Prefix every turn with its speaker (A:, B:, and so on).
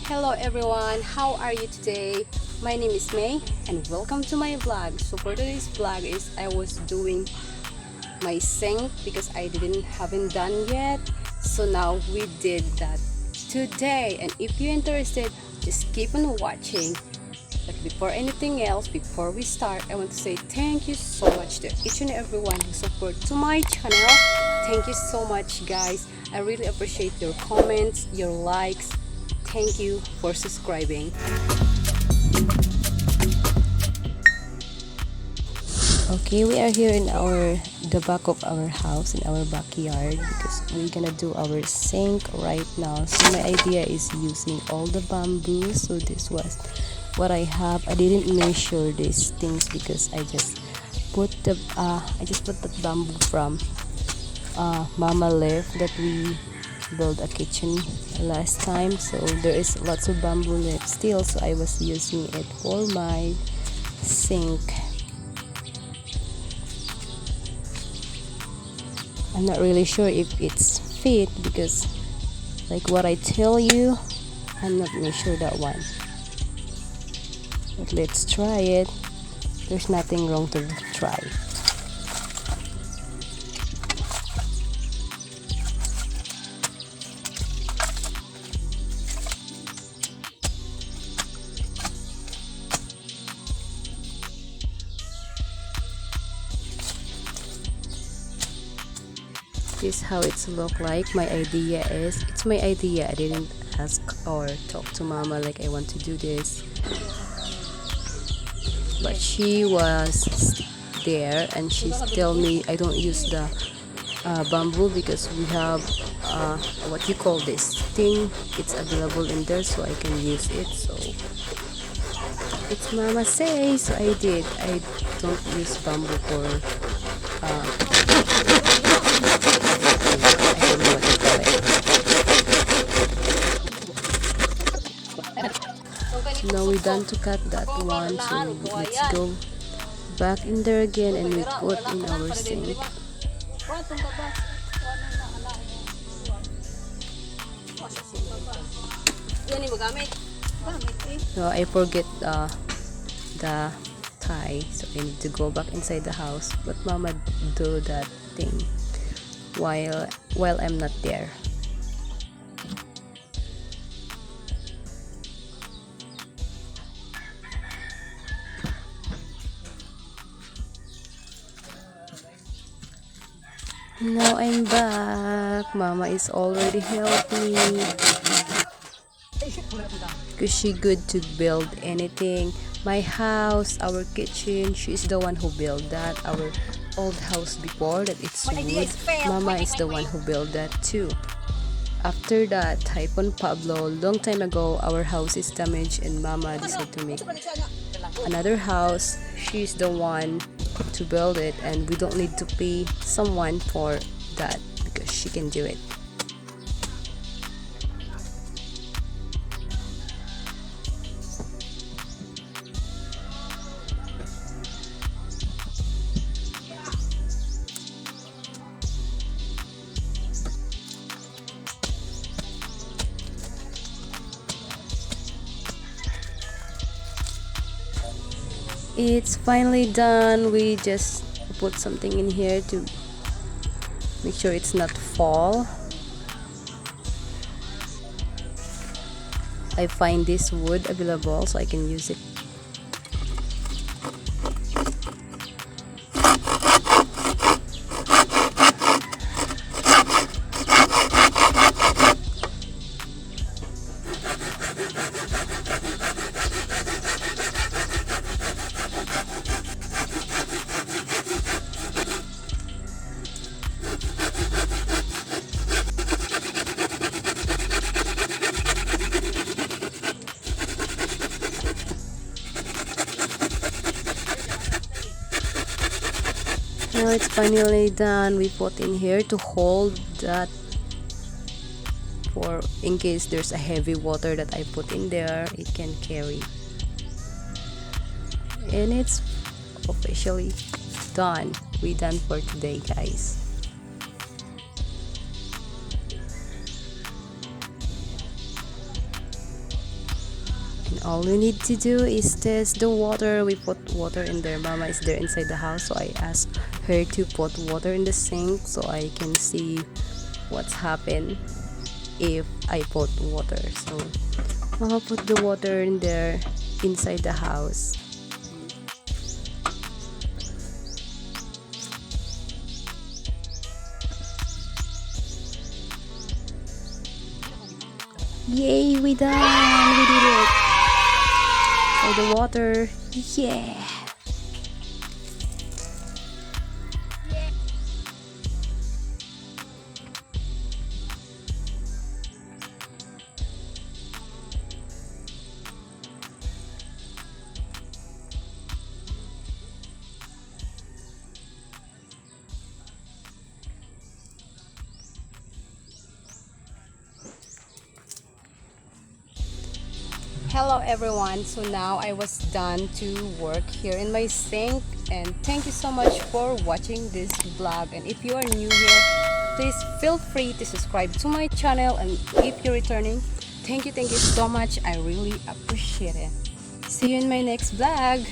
A: Hello everyone, how are you today? My name is May and welcome to my vlog. So for today's vlog is I was doing my sink because I didn't haven't done yet. So now we did that today, and if you're interested, just keep on watching. But before anything else, before we start, I want to say thank you so much to each and everyone who support to my channel. Thank you so much guys. I really appreciate your comments, your likes. Thank you for subscribing. Okay, we are here in the back of our house, in our backyard, because we're gonna do our sink right now. So my idea is using all the bamboo. So this was what I have. I didn't measure these things because I just put the bamboo from mama left that we built a kitchen last time. So there is lots of bamboo left still, so I was using it for my sink. I'm not really sure if it's fit because like what I tell you, I'm not really sure that one, but let's try it. There's nothing wrong to try. This is how it's look like. My idea is, it's my idea. I didn't ask or talk to mama like I want to do this, but she was there and she tell me I don't use the bamboo because we have what you call this thing, it's available in there, so I can use it. So it's mama say, so I did. I don't use bamboo for now we're done to cut that one, so let's go back in there again and we put in our sink. So I forget the tie, so I need to go back inside the house, but mama do that thing while I'm not there. Now I'm back. Mama is already helping me because she good to build anything. My house, our kitchen, she's the one who built that. Our old house before that it's wood, mama is the one who built that too. After that Typhoon Pablo, long time ago, our house is damaged and mama decided to make another house. She's the one to build it and we don't need to pay someone for that because she can do it. It's finally done. We just put something in here to make sure it's not fall. I find this wood available so I can use it. Now it's finally done. We put in here to hold that for in case there's a heavy water that I put in there, it can carry. And it's officially done. We done for today, guys. all we need to do is test the water. We put water in there. Mama is there inside the house, so I asked her to put water in the sink so I can see what's happened if I put water. So Mama put the water in there inside the house. Yay, we done! We did it! Oh, the water. Yeah! Hello everyone, so now I was done to work here in my sink, and thank you so much for watching this vlog. And if you are new here, please feel free to subscribe to my channel, and if you're returning, thank you so much. I really appreciate it. See you in my next vlog.